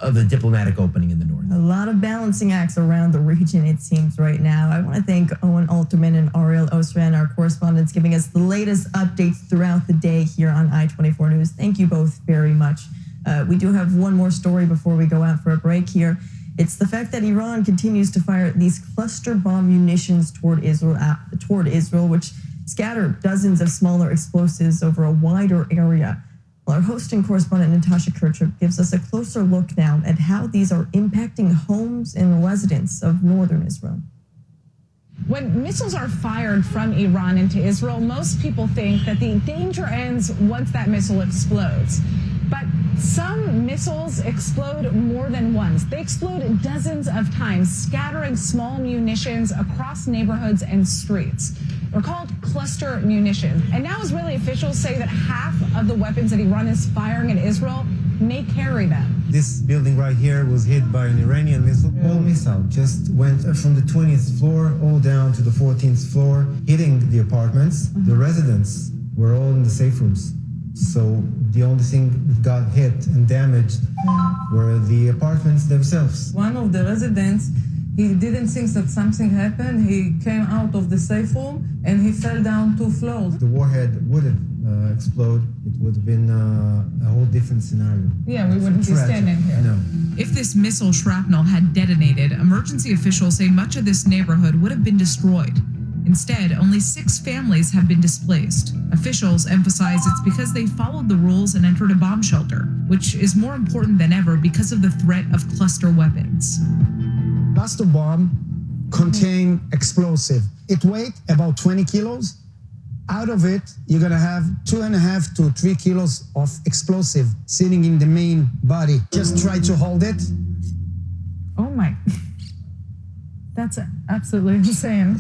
of the diplomatic opening in the north. A lot of balancing acts around the region, it seems, right now. I want to thank Owen Alterman and Ariel Osran, our correspondents, giving us the latest updates throughout the day here on I-24 News. Thank you both very much. We do have one more story before we go out for a break here. It's the fact that Iran continues to fire these cluster bomb munitions toward Israel, which scatter dozens of smaller explosives over a wider area. Well, our host and correspondent Natasha Kirchhoff gives us a closer look now at how these are impacting homes and residents of northern Israel. When missiles are fired from Iran into Israel, most people think that the danger ends once that missile explodes. But some missiles explode more than once. They explode dozens of times, scattering small munitions across neighborhoods and streets. They're called cluster munitions. And now Israeli officials say that half of the weapons that Iran is firing at Israel may carry them. This building right here was hit by an Iranian missile. All missile just went from the 20th floor all down to the 14th floor, hitting the apartments. The residents were all in the safe rooms. So the only thing that got hit and damaged were the apartments themselves. One of the residents, he didn't think that something happened. He came out of the safe room and he fell down 2 floors. The warhead wouldn't explode. It would have been a whole different scenario. Yeah, we wouldn't be standing here. No. If this missile shrapnel had detonated, emergency officials say much of this neighborhood would have been destroyed. Instead, only 6 families have been displaced. Officials emphasize it's because they followed the rules and entered a bomb shelter, which is more important than ever because of the threat of cluster weapons. Cluster bomb contain explosive. It weighs about 20 kilos. Out of it, you're gonna have 2.5 to 3 kilos of explosive sitting in the main body. Just try to hold it. Oh my, that's absolutely insane.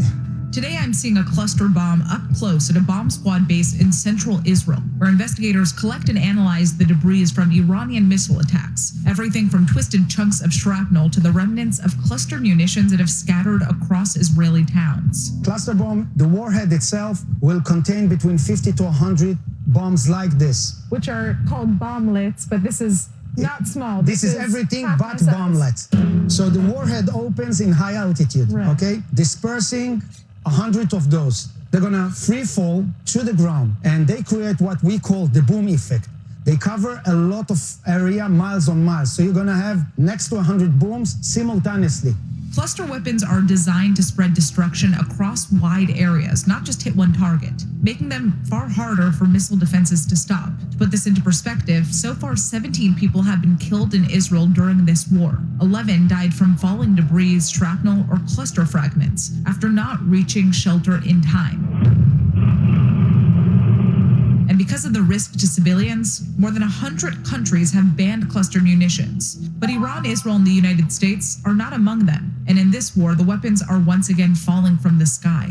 Today, I'm seeing a cluster bomb up close at a bomb squad base in central Israel, where investigators collect and analyze the debris from Iranian missile attacks. Everything from twisted chunks of shrapnel to the remnants of cluster munitions that have scattered across Israeli towns. Cluster bomb, the warhead itself will contain between 50 to 100 bombs like this. Which are called bomblets, but this is not small. This is everything but bomblets. So the warhead opens in high altitude, okay? Dispersing 100 of those. They're gonna free fall to the ground, and they create what we call the boom effect. They cover a lot of area, miles on miles. So you're gonna have next to 100 booms simultaneously. Cluster weapons are designed to spread destruction across wide areas, not just hit one target, making them far harder for missile defenses to stop. To put this into perspective, so far 17 people have been killed in Israel during this war. 11 died from falling debris, shrapnel, or cluster fragments after not reaching shelter in time. And because of the risk to civilians, more than 100 countries have banned cluster munitions. But Iran, Israel, and the United States are not among them. And in this war, the weapons are once again falling from the sky.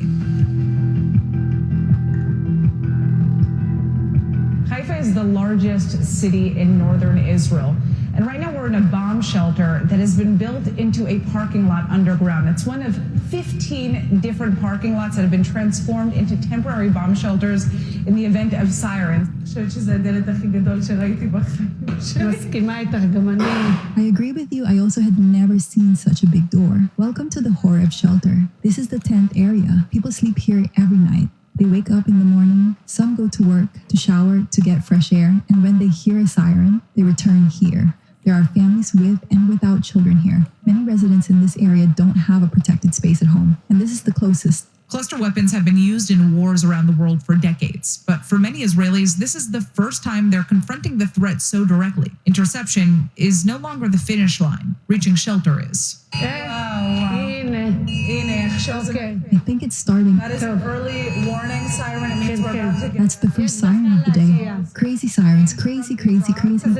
Haifa is the largest city in northern Israel. And right now we're in a bomb shelter that has been built into a parking lot underground. It's one of 15 different parking lots that have been transformed into temporary bomb shelters in the event of sirens. I agree with you. I also had never seen such a big door. Welcome to the Horeb shelter. This is the tent area. People sleep here every night. They wake up in the morning, some go to work, to shower, to get fresh air, and when they hear a siren, they return here. There are families with and without children here. Many residents in this area don't have a protected space at home, and this is the closest. Cluster weapons have been used in wars around the world for decades, but for many Israelis, this is the first time they're confronting the threat so directly. Interception is no longer the finish line. Reaching shelter is. I think it's starting. That is an early warning siren. It means we're about to get... That's the first siren of the day. Crazy sirens, crazy, crazy, crazy. I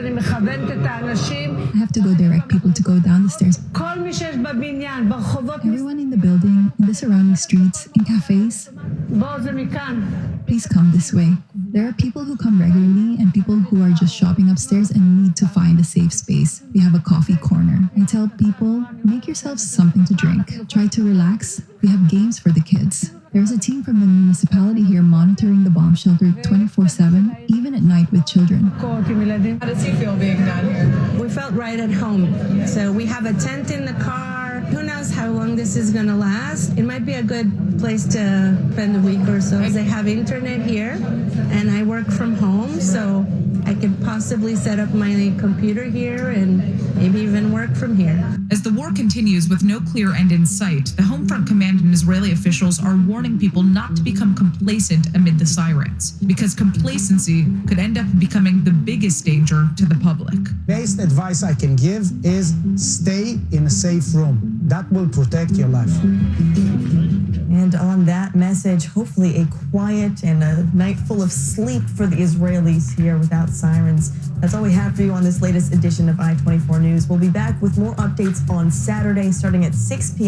have to go direct people to go down the stairs. Everyone in the building, in the surrounding streets, in cafes, please come this way. There are people who come regularly and people who are just shopping upstairs and need to find a safe space. We have a coffee corner. I tell people, make yourselves something to drink. Try to relax. We have games for the kids. There's a team from the municipality here monitoring the bomb shelter 24/7, even at night with children. How does he feel being down here? We felt right at home. So we have a tent in the car. Who knows how long this is going to last? It might be a good place to spend a week or so. They have internet here, and I work from home, so I could possibly set up my computer here and maybe even work from here. As the war continues with no clear end in sight, the Home Front Command and Israeli officials are warning people not to become complacent amid the sirens, because complacency could end up becoming the biggest danger to the public. Best advice I can give is stay in a safe room. That will protect your life. And on that message, hopefully a quiet and a night full of sleep for the Israelis here without sirens. That's all we have for you on this latest edition of I-24 News. We'll be back with more updates on Saturday starting at 6 p.m.